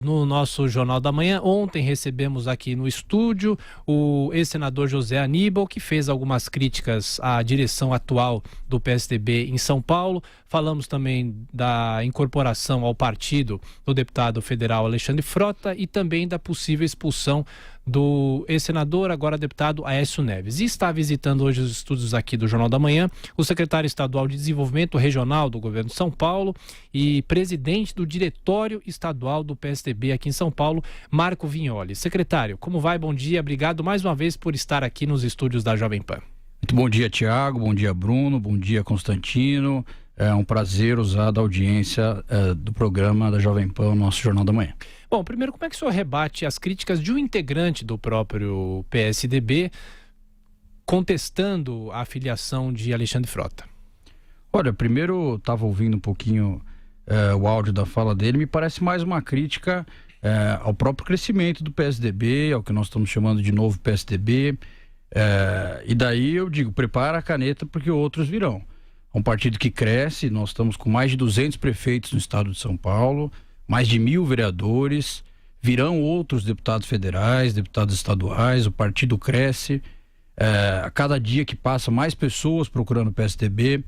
No nosso Jornal da Manhã. Ontem recebemos aqui no estúdio o ex-senador José Aníbal, que fez algumas críticas à direção atual do PSDB em São Paulo. Falamos também da incorporação ao partido do deputado federal Alexandre Frota e também da possível expulsão do ex-senador, agora deputado Aécio Neves. E está visitando hoje os estúdios aqui do Jornal da Manhã o secretário estadual de Desenvolvimento Regional do governo de São Paulo e presidente do Diretório Estadual do PSDB aqui em São Paulo, Marco Vignoli. Secretário, como vai? Bom dia, obrigado mais uma vez por estar aqui nos estúdios da Jovem Pan. Muito bom dia, Tiago, bom dia, Bruno, bom dia, Constantino. É um prazer usar da audiência do programa da Jovem Pan, nosso Jornal da Manhã. Bom, primeiro, como é que o senhor rebate as críticas de um integrante do próprio PSDB contestando a filiação de Alexandre Frota? Olha, primeiro eu estava ouvindo um pouquinho o áudio da fala dele, me parece mais uma crítica ao próprio crescimento do PSDB, ao que nós estamos chamando de novo PSDB, e daí eu digo, prepara a caneta porque outros virão. É um partido que cresce, nós estamos com mais de 200 prefeitos no estado de São Paulo, mais de 1.000 vereadores, virão outros deputados federais, deputados estaduais, o partido cresce, a cada dia que passa mais pessoas procurando o PSDB,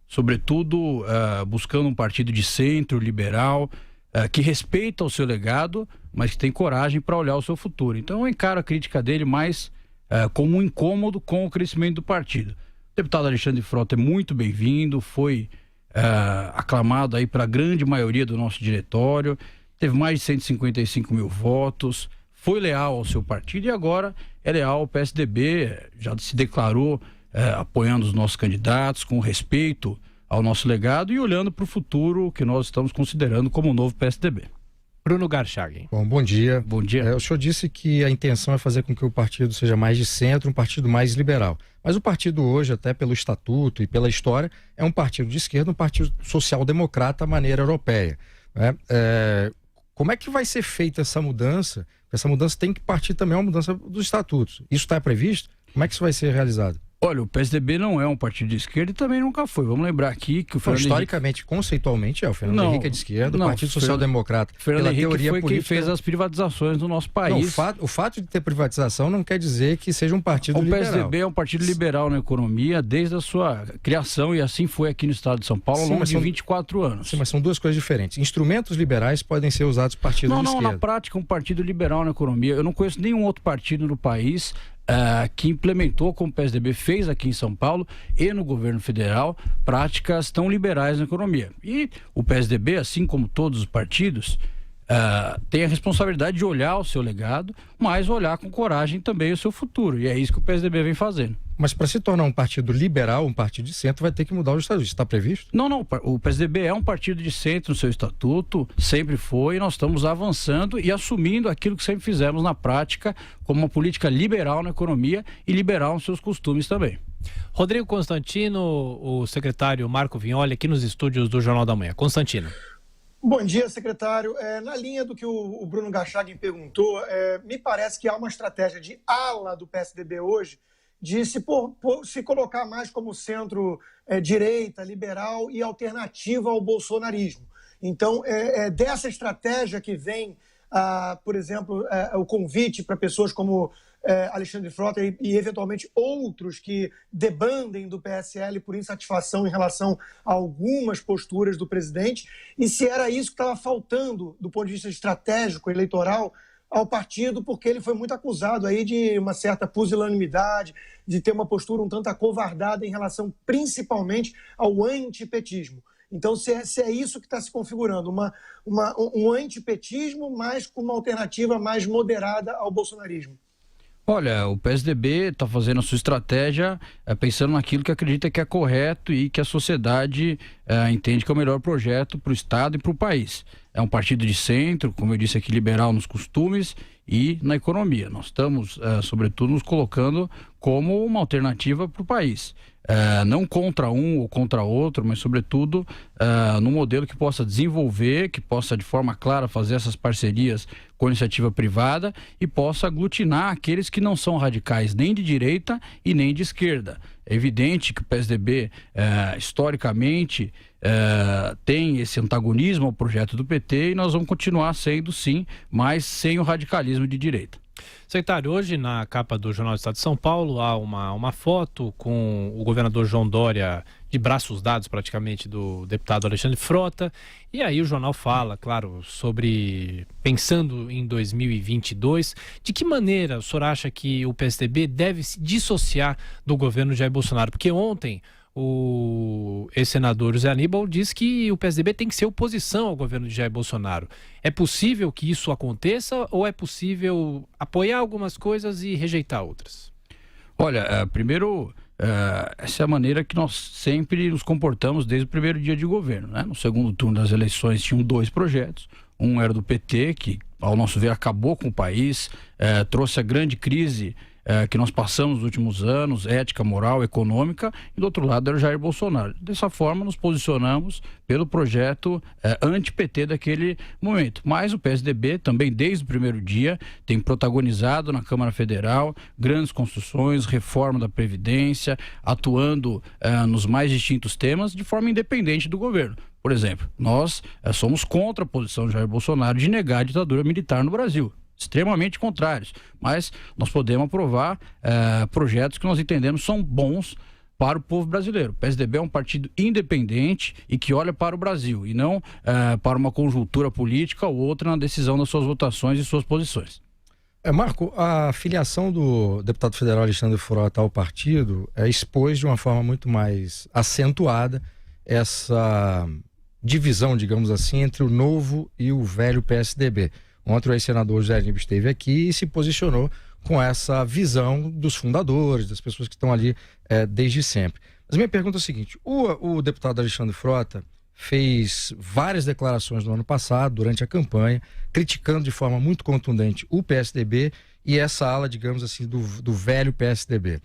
sobretudo buscando um partido de centro, liberal, que respeita o seu legado, mas que tem coragem para olhar o seu futuro. Então eu encaro a crítica dele mais como um incômodo com o crescimento do partido. O deputado Alexandre Frota é muito bem-vindo, foi aclamado aí para a grande maioria do nosso diretório, teve mais de 155 mil votos, foi leal ao seu partido e agora é leal ao PSDB, já se declarou apoiando os nossos candidatos, com respeito ao nosso legado e olhando para o futuro que nós estamos considerando como o novo PSDB. Bruno Garchagen. Bom dia. Bom dia. O senhor disse que a intenção é fazer com que o partido seja mais de centro, um partido mais liberal. Mas o partido hoje, até pelo estatuto e pela história, é um partido de esquerda, um partido social-democrata à maneira europeia. Como é que vai ser feita essa mudança? Essa mudança tem que partir também uma mudança dos estatutos. Isso está previsto? Como é que isso vai ser realizado? Olha, o PSDB não é um partido de esquerda e também nunca foi. Vamos lembrar aqui que o Fernando historicamente, conceitualmente, o Fernando Henrique é de esquerda, o Partido Social Democrata. Fernando Henrique foi quem fez as privatizações no nosso país. Não, o fato de ter privatização não quer dizer que seja um partido liberal. O PSDB é um partido liberal na economia desde a sua criação e assim foi aqui no estado de São Paulo ao longo de 24 anos. Sim, mas são duas coisas diferentes. Instrumentos liberais podem ser usados por partidos de esquerda. Não, na prática, um partido liberal na economia. Eu não conheço nenhum outro partido no país que implementou, como o PSDB fez aqui em São Paulo e no governo federal, práticas tão liberais na economia. E o PSDB, assim como todos os partidos, tem a responsabilidade de olhar o seu legado, mas olhar com coragem também o seu futuro. E é isso que o PSDB vem fazendo. Mas para se tornar um partido liberal, um partido de centro, vai ter que mudar os estatutos. Está previsto? Não. O PSDB é um partido de centro no seu estatuto, sempre foi, e nós estamos avançando e assumindo aquilo que sempre fizemos na prática, como uma política liberal na economia e liberal nos seus costumes também. Rodrigo Constantino, o secretário Marco Vignoli, aqui nos estúdios do Jornal da Manhã. Constantino. Bom dia, secretário. Na linha do que o Bruno Garchagen perguntou, me parece que há uma estratégia de ala do PSDB hoje de se colocar mais como centro-direita, liberal e alternativa ao bolsonarismo. Então, dessa estratégia que vem, por exemplo, o convite para pessoas como Alexandre Frota e eventualmente outros que debandem do PSL por insatisfação em relação a algumas posturas do presidente, e se era isso que estava faltando do ponto de vista estratégico, eleitoral, ao partido, porque ele foi muito acusado aí de uma certa pusilanimidade, de ter uma postura um tanto acovardada em relação principalmente ao antipetismo. Então, se é isso que está se configurando, um antipetismo, mas com uma alternativa mais moderada ao bolsonarismo. Olha, o PSDB está fazendo a sua estratégia pensando naquilo que acredita que é correto e que a sociedade entende que é o melhor projeto para o Estado e para o país. É um partido de centro, como eu disse aqui, liberal nos costumes e na economia. Nós estamos, sobretudo, nos colocando como uma alternativa para o país. não contra um ou contra outro, mas sobretudo num modelo que possa desenvolver, que possa de forma clara fazer essas parcerias com iniciativa privada e possa aglutinar aqueles que não são radicais nem de direita e nem de esquerda. É evidente que o PSDB, historicamente, tem esse antagonismo ao projeto do PT e nós vamos continuar sendo, sim, mas sem o radicalismo de direita. Secretário, hoje na capa do Jornal do Estado de São Paulo há uma foto com o governador João Dória de braços dados praticamente do deputado Alexandre Frota, e aí o jornal fala, claro, sobre pensando em 2022, de que maneira o senhor acha que o PSDB deve se dissociar do governo Jair Bolsonaro? Porque ontem o ex-senador José Aníbal disse que o PSDB tem que ser oposição ao governo de Jair Bolsonaro. É possível que isso aconteça ou é possível apoiar algumas coisas e rejeitar outras? Olha, primeiro, essa é a maneira que nós sempre nos comportamos desde o primeiro dia de governo, né? No segundo turno das eleições tinham 2 projetos. Um era do PT, que ao nosso ver acabou com o país, trouxe a grande crise que nós passamos nos últimos anos, ética, moral, econômica, e do outro lado era o Jair Bolsonaro. Dessa forma nos posicionamos pelo projeto anti-PT daquele momento. Mas o PSDB também desde o primeiro dia tem protagonizado na Câmara Federal grandes construções, reforma da Previdência, atuando nos mais distintos temas de forma independente do governo. Por exemplo, nós somos contra a posição de Jair Bolsonaro de negar a ditadura militar no Brasil. Extremamente contrários, mas nós podemos aprovar projetos que nós entendemos são bons para o povo brasileiro. O PSDB é um partido independente e que olha para o Brasil e não para uma conjuntura política ou outra na decisão das suas votações e suas posições. Marco, a filiação do deputado federal Alexandre Frota ao partido expôs de uma forma muito mais acentuada essa divisão, digamos assim, entre o novo e o velho PSDB. Ontem o ex-senador José Aníbal esteve aqui e se posicionou com essa visão dos fundadores, das pessoas que estão ali desde sempre. Mas minha pergunta é a seguinte: o deputado Alexandre Frota fez várias declarações no ano passado, durante a campanha, criticando de forma muito contundente o PSDB e essa ala, digamos assim, do velho PSDB.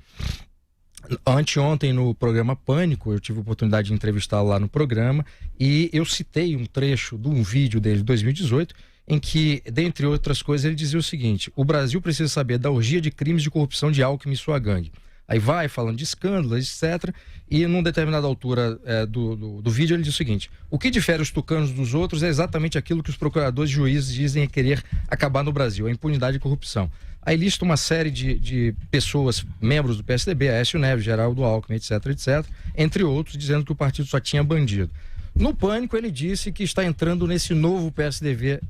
Anteontem, no programa Pânico, eu tive a oportunidade de entrevistá-lo lá no programa e eu citei um trecho de um vídeo dele de 2018 em que, dentre outras coisas, ele dizia o seguinte: o Brasil precisa saber da orgia de crimes de corrupção de Alckmin e sua gangue. Aí vai falando de escândalos, etc. E numa determinada altura do vídeo ele diz o seguinte: o que difere os tucanos dos outros é exatamente aquilo que os procuradores e juízes dizem querer acabar no Brasil, a impunidade e corrupção. Aí lista uma série de pessoas, membros do PSDB, Aécio Neves, Geraldo Alckmin, etc, etc, entre outros, dizendo que o partido só tinha bandido. No Pânico ele disse que está entrando nesse novo PSDB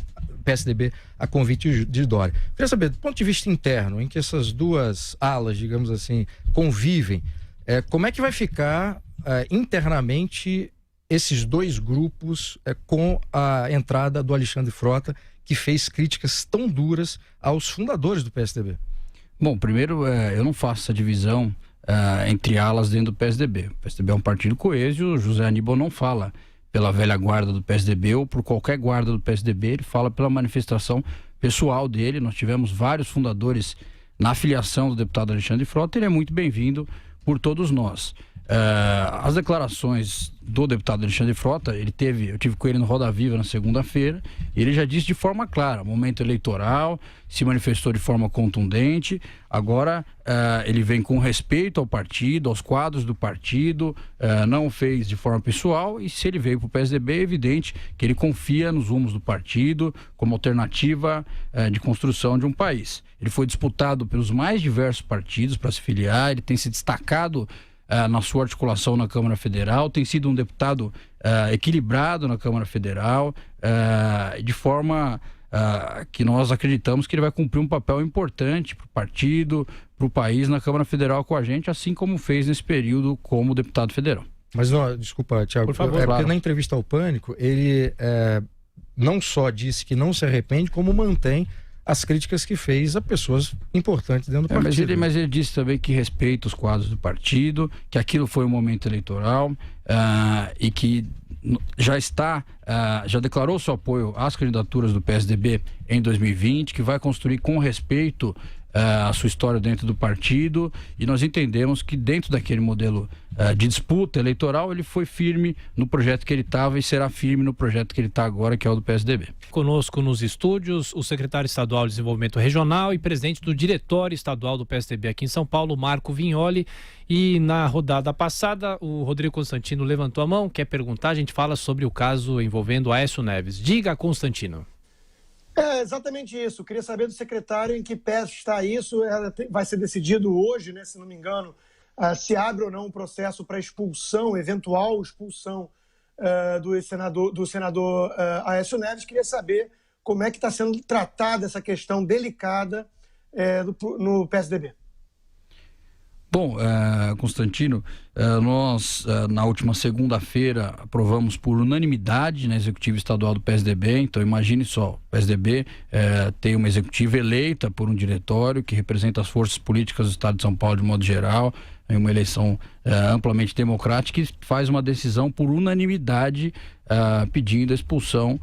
a convite de Dória. Queria saber, do ponto de vista interno, em que essas duas alas, digamos assim, convivem, como é que vai ficar internamente esses dois grupos com a entrada do Alexandre Frota, que fez críticas tão duras aos fundadores do PSDB? Bom, primeiro, eu não faço essa divisão entre alas dentro do PSDB. O PSDB é um partido coeso e o José Aníbal não fala pela velha guarda do PSDB ou por qualquer guarda do PSDB, ele fala pela manifestação pessoal dele. Nós tivemos vários fundadores na filiação do deputado Alexandre Frota, ele é muito bem-vindo por todos nós. As declarações do deputado Alexandre Frota, eu tive com ele no Roda Viva na segunda-feira, e ele já disse de forma clara: momento eleitoral, se manifestou de forma contundente. Agora ele vem com respeito ao partido, aos quadros do partido, não fez de forma pessoal, e se ele veio para o PSDB é evidente que ele confia nos rumos do partido como alternativa de construção de um país. Ele foi disputado pelos mais diversos partidos para se filiar, ele tem se destacado na sua articulação na Câmara Federal, tem sido um deputado equilibrado na Câmara Federal, de forma que nós acreditamos que ele vai cumprir um papel importante para o partido, para o país na Câmara Federal com a gente, assim como fez nesse período como deputado federal. Mas não, desculpa, Thiago, por favor, porque claro. Na entrevista ao Pânico, ele não só disse que não se arrepende, como mantém as críticas que fez a pessoas importantes dentro do partido. Mas ele disse também que respeita os quadros do partido, que aquilo foi um momento eleitoral e que já declarou seu apoio às candidaturas do PSDB em 2020, que vai construir com respeito a sua história dentro do partido, e nós entendemos que dentro daquele modelo de disputa eleitoral ele foi firme no projeto que ele estava e será firme no projeto que ele está agora, que é o do PSDB. Conosco nos estúdios o secretário estadual de Desenvolvimento Regional e presidente do Diretório Estadual do PSDB aqui em São Paulo, Marco Vignoli. E na rodada passada o Rodrigo Constantino levantou a mão, quer perguntar, a gente fala sobre o caso envolvendo Aécio Neves. Diga, Constantino. É exatamente isso. Queria saber do secretário em que pé está isso. Vai ser decidido hoje, né, se não me engano, se abre ou não um processo para expulsão, eventual expulsão do senador Aécio Neves. Queria saber como é que está sendo tratada essa questão delicada no PSDB. Bom, Constantino, nós na última segunda-feira aprovamos por unanimidade na executiva estadual do PSDB. Então imagine só, o PSDB tem uma executiva eleita por um diretório que representa as forças políticas do estado de São Paulo de modo geral, em uma eleição amplamente democrática, e faz uma decisão por unanimidade pedindo a expulsão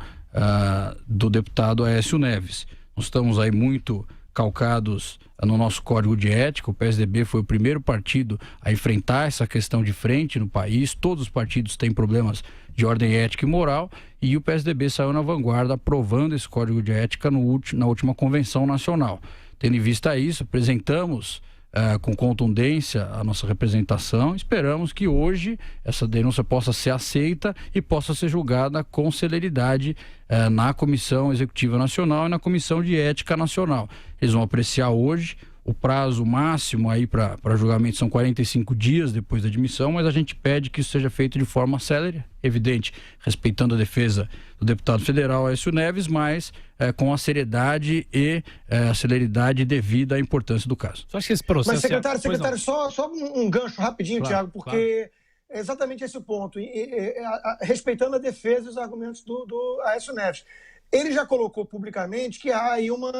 do deputado Aécio Neves. Nós estamos aí muito calcados no nosso código de ética. O PSDB foi o primeiro partido a enfrentar essa questão de frente no país. Todos os partidos têm problemas de ordem ética e moral, e o PSDB saiu na vanguarda aprovando esse código de ética na última convenção nacional. Tendo em vista isso, apresentamos com contundência a nossa representação. Esperamos que hoje essa denúncia possa ser aceita e possa ser julgada com celeridade na Comissão Executiva Nacional e na Comissão de Ética Nacional. Eles vão apreciar hoje. O prazo máximo aí para julgamento são 45 dias depois da admissão, mas a gente pede que isso seja feito de forma célere, evidente, respeitando a defesa do deputado federal Aécio Neves, mas com a seriedade e a celeridade devida à importância do caso. Só acho que esse processo... Mas, secretário, só um gancho rapidinho, claro, Tiago, porque é exatamente esse o ponto. Respeitando a defesa e os argumentos do Aécio Neves. Ele já colocou publicamente que há aí uma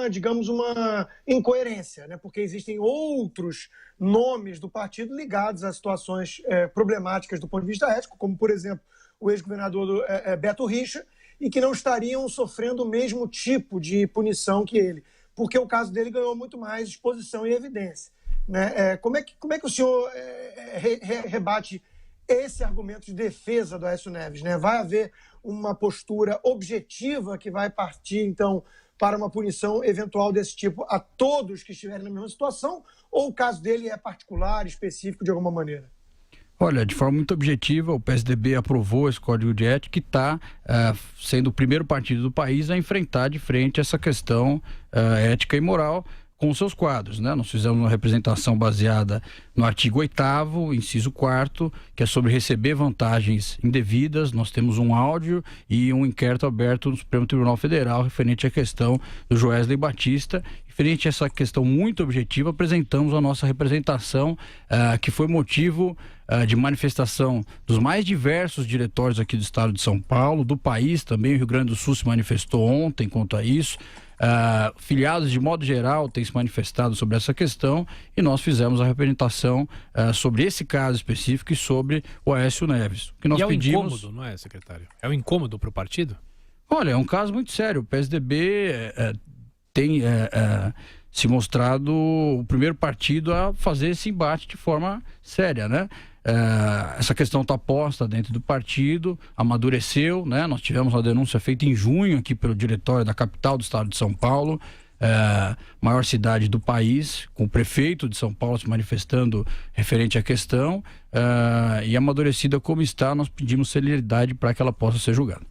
incoerência, né? Porque existem outros nomes do partido ligados a situações problemáticas do ponto de vista ético, como, por exemplo, o ex-governador Beto Richa, e que não estariam sofrendo o mesmo tipo de punição que ele, porque o caso dele ganhou muito mais exposição e evidência, né? Como é que o senhor rebate esse argumento de defesa do Aécio Neves, né? Vai haver uma postura objetiva que vai partir, então, para uma punição eventual desse tipo a todos que estiverem na mesma situação, ou o caso dele é particular, específico de alguma maneira? Olha, de forma muito objetiva, o PSDB aprovou esse código de ética e está sendo o primeiro partido do país a enfrentar de frente essa questão ética e moral com seus quadros, né? Nós fizemos uma representação baseada no artigo 8º, inciso 4º, que é sobre receber vantagens indevidas. Nós temos um áudio e um inquérito aberto no Supremo Tribunal Federal referente à questão do Joesley Batista. Referente a essa questão muito objetiva, apresentamos a nossa representação, que foi motivo de manifestação dos mais diversos diretórios aqui do estado de São Paulo, do país também. O Rio Grande do Sul se manifestou ontem quanto a isso. Filiados de modo geral têm se manifestado sobre essa questão, e nós fizemos a representação sobre esse caso específico e sobre o Aécio Neves. O que nós pedimos... um incômodo, não é, secretário? É um incômodo para o partido? Olha, é um caso muito sério. O PSDB tem se mostrado o primeiro partido a fazer esse embate de forma séria, né? Essa questão está posta dentro do partido, amadureceu, né? Nós tivemos uma denúncia feita em junho aqui pelo diretório da capital do estado de São Paulo, maior cidade do país, com o prefeito de São Paulo se manifestando referente à questão, e amadurecida como está, nós pedimos celeridade para que ela possa ser julgada.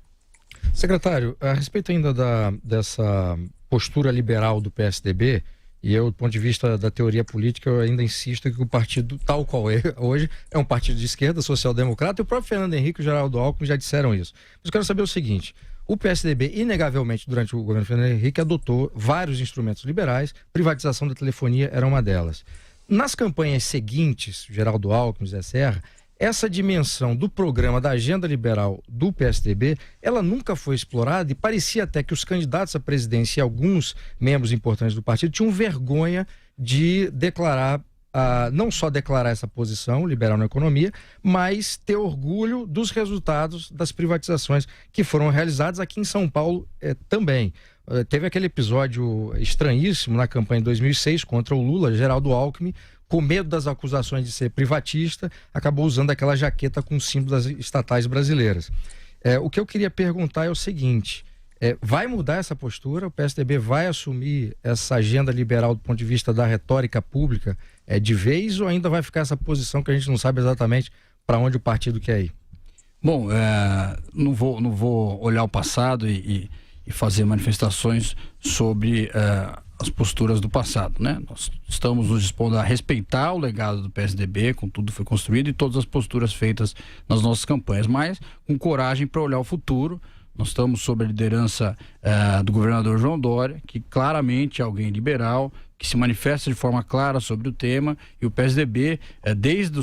Secretário, a respeito ainda dessa postura liberal do PSDB, e eu, do ponto de vista da teoria política, eu ainda insisto que o partido, tal qual é hoje, é um partido de esquerda, social-democrata, e o próprio Fernando Henrique e o Geraldo Alckmin já disseram isso. Mas eu quero saber o seguinte: o PSDB, inegavelmente, durante o governo Fernando Henrique, adotou vários instrumentos liberais, privatização da telefonia era uma delas. Nas campanhas seguintes, Geraldo Alckmin, Zé Serra, essa dimensão do programa da agenda liberal do PSDB, ela nunca foi explorada, e parecia até que os candidatos à presidência e alguns membros importantes do partido tinham vergonha de declarar não só declarar essa posição liberal na economia, mas ter orgulho dos resultados das privatizações que foram realizadas aqui em São Paulo também. Teve aquele episódio estranhíssimo na campanha de 2006 contra o Lula, Geraldo Alckmin, com medo das acusações de ser privatista, acabou usando aquela jaqueta com o símbolo das estatais brasileiras. O que eu queria perguntar é o seguinte: vai mudar essa postura? O PSDB vai assumir essa agenda liberal do ponto de vista da retórica pública de vez, ou ainda vai ficar essa posição que a gente não sabe exatamente para onde o partido quer ir? Bom, não vou olhar o passado e fazer manifestações sobre as posturas do passado, né? Nós estamos nos dispondo a respeitar o legado do PSDB, com tudo que foi construído e todas as posturas feitas nas nossas campanhas, mas com coragem para olhar o futuro. Nós estamos sob a liderança do governador João Dória, que claramente é alguém liberal, que se manifesta de forma clara sobre o tema, e o PSDB, desde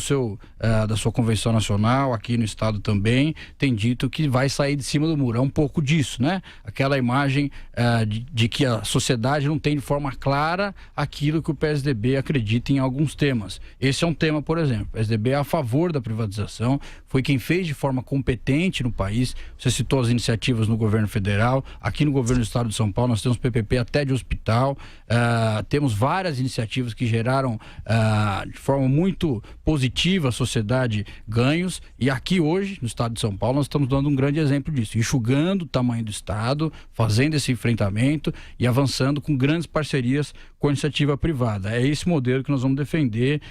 da sua convenção nacional, aqui no estado também, tem dito que vai sair de cima do muro. É um pouco disso, né? Aquela imagem de que a sociedade não tem de forma clara aquilo que o PSDB acredita em alguns temas. Esse é um tema, por exemplo. O PSDB é a favor da privatização, foi quem fez de forma competente no país. Você citou as iniciativas no governo federal, aqui no governo do estado de São Paulo nós temos PPP até de hospital, temos várias iniciativas que geraram de forma muito positiva à sociedade ganhos, e aqui hoje no estado de São Paulo nós estamos dando um grande exemplo disso, enxugando o tamanho do estado, fazendo esse enfrentamento e avançando com grandes parcerias com a iniciativa privada. É esse modelo que nós vamos defender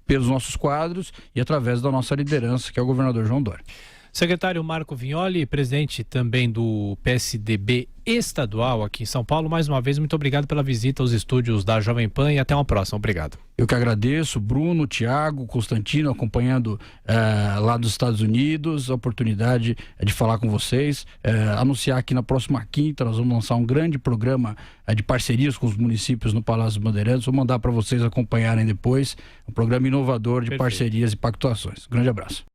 pelos nossos quadros e através da nossa liderança, que é o governador João Dória. Secretário Marco Vignoli, presidente também do PSDB estadual aqui em São Paulo, mais uma vez, muito obrigado pela visita aos estúdios da Jovem Pan e até uma próxima. Obrigado. Eu que agradeço, Bruno, Tiago, Constantino, acompanhando lá dos Estados Unidos, a oportunidade de falar com vocês, anunciar que na próxima quinta nós vamos lançar um grande programa de parcerias com os municípios no Palácio dos Bandeirantes. Vou mandar para vocês acompanharem depois, um programa inovador de parcerias e pactuações. Grande abraço.